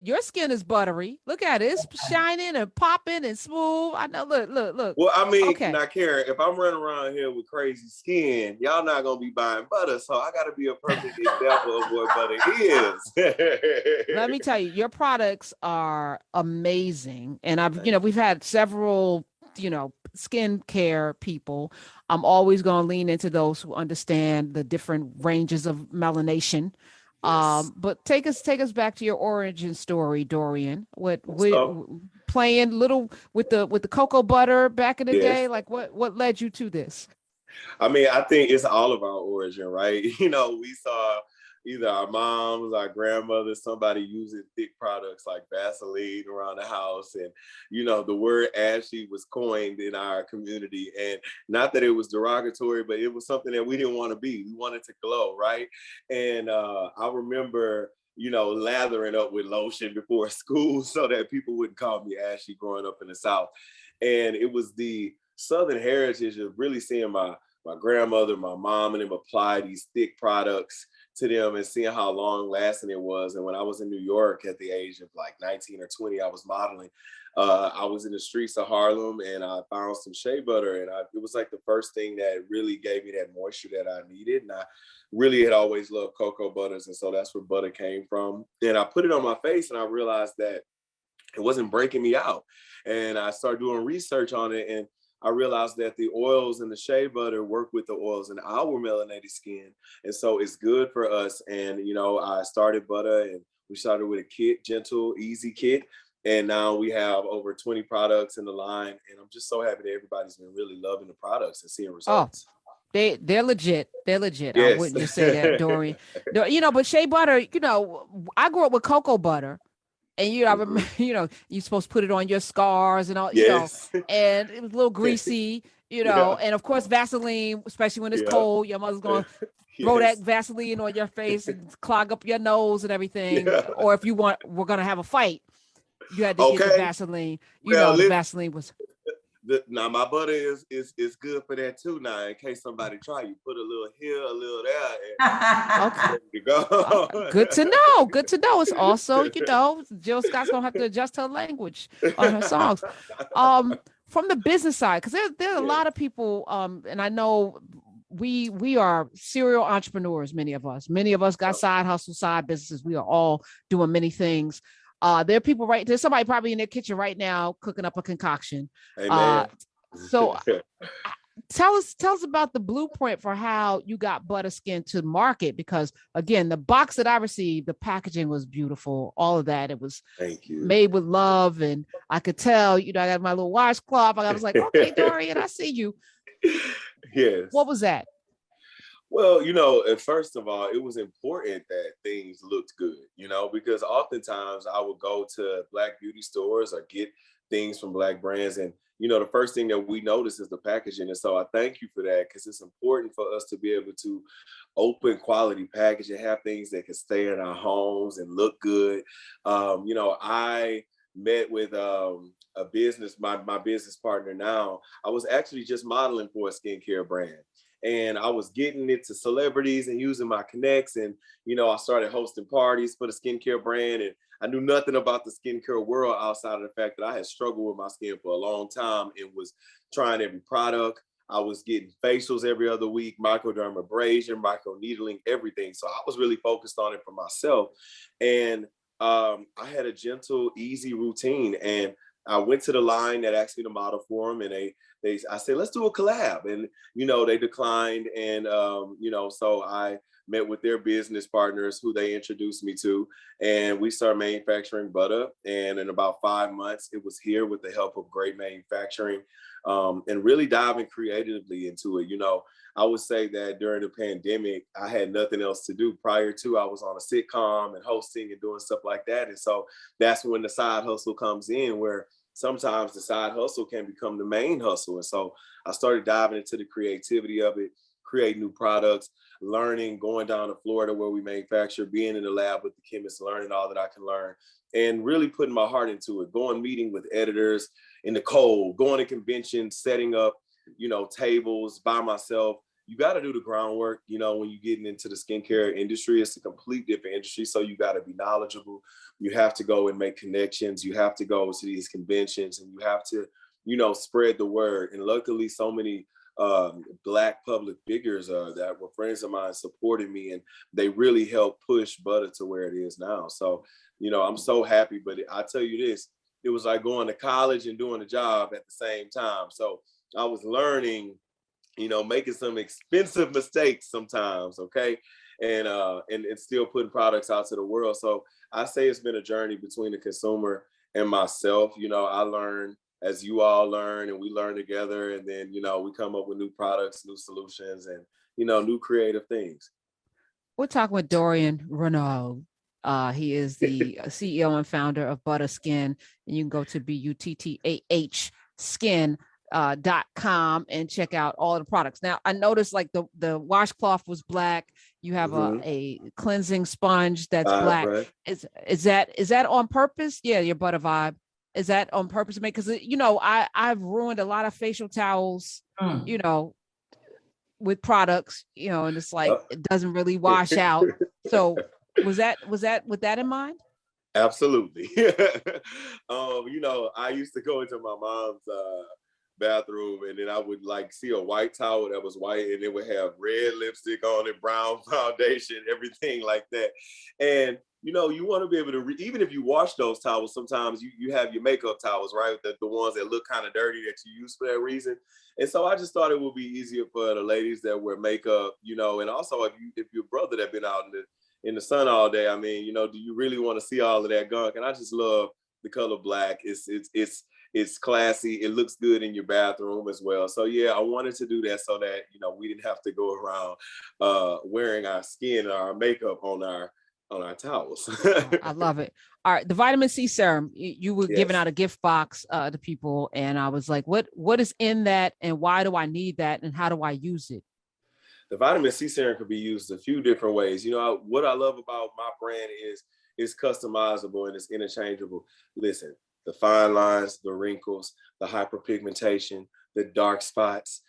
Your skin is buttery. Look at it. It's shining and popping and smooth. I know. Look. Well, I mean, Okay. now, Karen, if I'm running around here with crazy skin, y'all not gonna be buying butter. So I got to be a perfect example of what butter is. Let me tell you, your products are amazing. And we've had several, skincare people. I'm always going to lean into those who understand the different ranges of melanation. Yes. But take us back to your origin story, Dorion. What So, playing little with the cocoa butter back in the day? yes. Like what led you to this? I mean, I think it's all of our origin, right? We saw either our moms, our grandmothers, somebody using thick products like Vaseline around the house. And, the word ashy was coined in our community. And not that it was derogatory, but it was something that we didn't want to be. We wanted to glow, right? And I remember, lathering up with lotion before school so that people wouldn't call me ashy growing up in the South. And it was the Southern heritage of really seeing my grandmother, my mom, and them apply these thick products to them and seeing how long lasting it was. And when I was in New York at the age of like 19 or 20, I was modeling. I was in the streets of Harlem and I found some shea butter, and it was like the first thing that really gave me that moisture that I needed. And I really had always loved cocoa butters. And so that's where butter came from. And I put it on my face and I realized that it wasn't breaking me out. And I started doing research on it, and I realized that the oils and the shea butter work with the oils in our melanated skin. And so it's good for us. And, I started Buttah, and we started with a kit, gentle, easy kit. And now we have over 20 products in the line. And I'm just so happy that everybody's been really loving the products and seeing Oh, results. they're legit. They're legit. I Yes. wouldn't just say that, Dorian. No, but shea butter, I grew up with cocoa butter. And I remember, you're supposed to put it on your scars and all, Yes. and it was a little greasy, Yeah. and of course Vaseline, especially when it's Yeah. cold, your mother's gonna throw that Yes. Vaseline on your face and clog up your nose and everything. Yeah. Or if we're gonna have a fight, you had to get the Okay. Vaseline. Well, The listen. Vaseline was Now my butter is good for that too. Now, in case somebody try, you put a little here, a little there, okay. and ready to go. Good to know. Good to know. It's also, Jill Scott's gonna have to adjust her language on her songs. From the business side, because there are a lot of people, and I know we are serial entrepreneurs. Many of us got side hustle, side businesses. We are all doing many things. There are people there's somebody probably in their kitchen right now cooking up a concoction. Amen. So tell us about the blueprint for how you got Buttah Skin to market, because again, the box that I received, the packaging was beautiful, all of that. It was Thank you. made with love, and I could tell, I got my little washcloth. I was like, okay, Dorian, I see you. Yes. What was that? Well, first of all, it was important that things looked good, because oftentimes I would go to Black beauty stores or get things from Black brands, and the first thing that we notice is the packaging. And so I thank you for that, because it's important for us to be able to open quality package and have things that can stay in our homes and look good. I met with a business, my business partner now. I was actually just modeling for a skincare brand. And I was getting it to celebrities and using my connects. And, I started hosting parties for the skincare brand. And I knew nothing about the skincare world outside of the fact that I had struggled with my skin for a long time and was trying every product. I was getting facials every other week, microdermabrasion, microneedling, everything. So I was really focused on it for myself. And I had a gentle, easy routine. And I went to the line that asked me to model for them, and I said, let's do a collab. And, they declined. And, so I met with their business partners who they introduced me to, and we started manufacturing Buttah. And in about 5 months, it was here with the help of great manufacturing, and really diving creatively into it. I would say that during the pandemic, I had nothing else to do. Prior to, I was on a sitcom and hosting and doing stuff like that. And so that's when the side hustle comes in, where sometimes the side hustle can become the main hustle. And so I started diving into the creativity of it, create new products, learning, going down to Florida where we manufacture, being in the lab with the chemists, learning all that I can learn, and really putting my heart into it, going meeting with editors in the cold, going to conventions, setting up, tables by myself, you got to do the groundwork. You know, when you're getting into the skincare industry, it's a complete different industry. So you got to be knowledgeable. You have to go and make connections. You have to go to these conventions, and you have to, you know, spread the word. And luckily, so many Black public figures that were friends of mine supported me, and they really helped push Buttah to where it is now. So, you know, I'm so happy. But I tell you this, it was like going to college and doing a job at the same time. So I was learning, you know, making some expensive mistakes sometimes, okay, and still putting products out to the world. So I say it's been a journey between the consumer and myself. You know, I learn as you all learn, and we learn together, and then, you know, we come up with new products, new solutions, and, you know, new creative things. We're talking with Dorion Renaud. He is the CEO and founder of Buttah Skin, and you can go to Buttah skin.com and check out all the products. Now, I noticed like the washcloth was black. You have a cleansing sponge that's black. Right. Is that on purpose? Yeah, your Buttah vibe. Is that on purpose? Because, you know, I've ruined a lot of facial towels, you know, with products, you know, and it's like it doesn't really wash out. So was that with that in mind? Absolutely. You know, I used to go into my mom's bathroom, and then I would like see a white towel that was white, and it would have red lipstick on it, brown foundation, everything like that. And you know, you want to be able to even if you wash those towels, sometimes you have your makeup towels, right? The ones that look kind of dirty that you use for that reason. And so I just thought it would be easier for the ladies that wear makeup, you know, and also if your brother that been out in the sun all day, I mean, you know, do you really want to see all of that gunk? And I just love the color black. It's classy. It looks good in your bathroom as well. So yeah, I wanted to do that so that, you know, we didn't have to go around wearing our skin or our makeup on our towels. I love it. All right, the vitamin C serum. You were giving out a gift box to people, and I was like, what is in that, and why do I need that, and how do I use it? The vitamin C serum could be used a few different ways. You know, what I love about my brand is it's customizable and it's interchangeable. Listen, the fine lines, the wrinkles, the hyperpigmentation, the dark spots,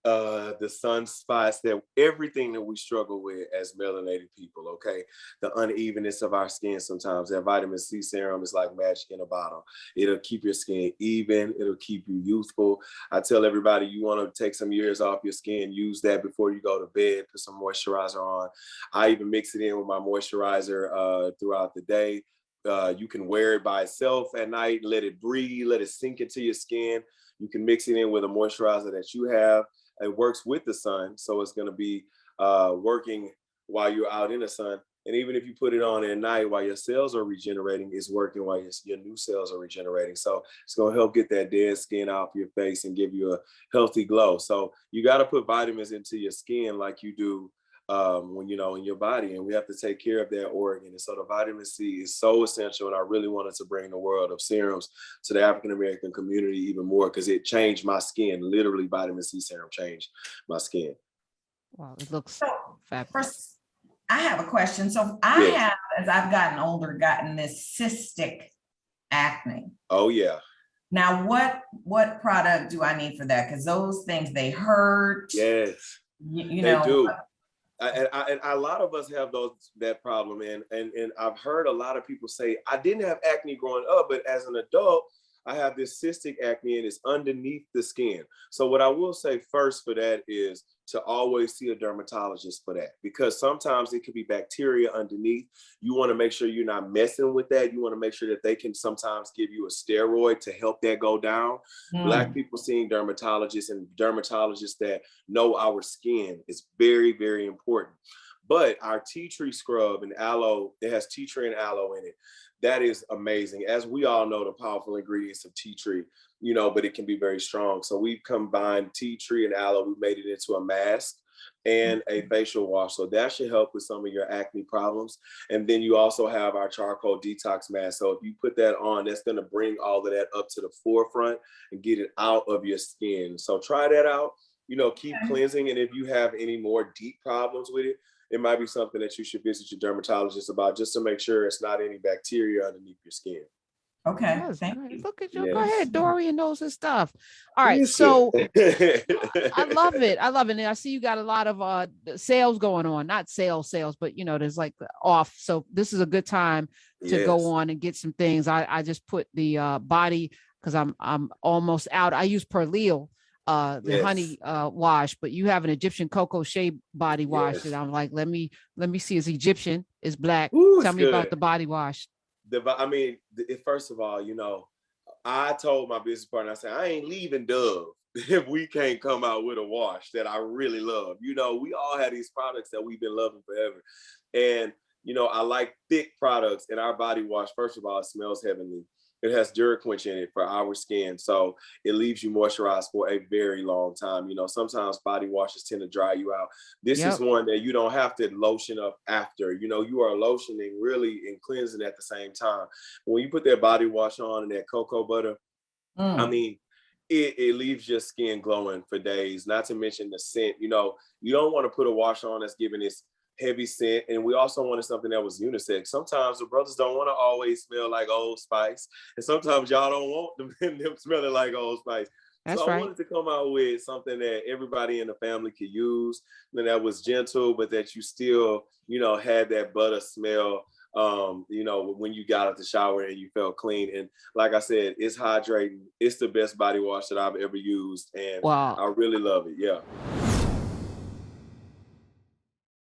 the sunspots, that everything that we struggle with as melanated people, okay? The unevenness of our skin sometimes. That vitamin C serum is like magic in a bottle. It'll keep your skin even. It'll keep you youthful. I tell everybody, you want to take some years off your skin, use that before you go to bed, put some moisturizer on. I even mix it in with my moisturizer throughout the day. You can wear it by itself at night, let it breathe, let it sink into your skin. You can mix it in with a moisturizer that you have. It works with the sun, so it's going to be working while you're out in the sun. And even if you put it on at night while your cells are regenerating, it's working while your new cells are regenerating. So it's going to help get that dead skin off your face and give you a healthy glow. So you got to put vitamins into your skin like you do when, you know, in your body, and we have to take care of that organ. And so the vitamin C is so essential, and I really wanted to bring the world of serums to the African American community even more, because it changed my skin. Literally, vitamin C serum changed my skin. Wow, it looks so fabulous. First, I have a question. So I have, as I've gotten older, gotten this cystic acne. Oh yeah. Now, what product do I need for that? Because those things, they hurt. Yes, you they know. do. And a lot of us have that problem, and I've heard a lot of people say, I didn't have acne growing up, but as an adult, I have this cystic acne, and it's underneath the skin. So what I will say first for that is to always see a dermatologist for that, because sometimes it could be bacteria underneath. You want to make sure you're not messing with that. You want to make sure that they can sometimes give you a steroid to help that go down. Black people seeing dermatologists, and dermatologists that know our skin is very, very important. But our tea tree scrub and aloe, it has tea tree and aloe in it. That is amazing. As we all know, the powerful ingredients of tea tree, you know, but it can be very strong. So we've combined tea tree and aloe. We made it into a mask and a facial wash. So that should help with some of your acne problems. And then you also have our charcoal detox mask. So if you put that on, that's going to bring all of that up to the forefront and get it out of your skin. So try that out. You know, keep cleansing. And if you have any more deep problems with it, it might be something that you should visit your dermatologist about, just to make sure it's not any bacteria underneath your skin. Okay, Yes, thank right. you. Look at you. Go Yes. ahead. Dorian knows his stuff. All right. He's So good. I love it. I love it. And I see you got a lot of sales going on, not sales, but there's like off. So this is a good time to go Yes. on and get some things. I just put the body because I'm almost out. I use Perleal, the Yes. honey wash, but you have an Egyptian cocoa shea body wash Yes. that I'm like, let me see. It's Egyptian, it's black. Ooh, Tell it's me about good. the body wash. First of all, I told my business partner, I said, I ain't leaving Dove if we can't come out with a wash that I really love. We all have these products that we've been loving forever. And, I like thick products, and our body wash, first of all, it smells heavenly. It has DuraQuench in it for our skin. So it leaves you moisturized for a very long time. Sometimes body washes tend to dry you out. This is one that you don't have to lotion up after. You are lotioning really and cleansing at the same time. When you put that body wash on and that cocoa butter, it leaves your skin glowing for days, not to mention the scent. You don't want to put a wash on that's giving this heavy scent. And we also wanted something that was unisex. Sometimes the brothers don't want to always smell like Old Spice. And sometimes y'all don't want them smelling like Old Spice. So I wanted to come out with something that everybody in the family could use, and that was gentle, but that you still, had that butter smell, when you got out the shower and you felt clean. And like I said, it's hydrating. It's the best body wash that I've ever used. And I really love it. Yeah.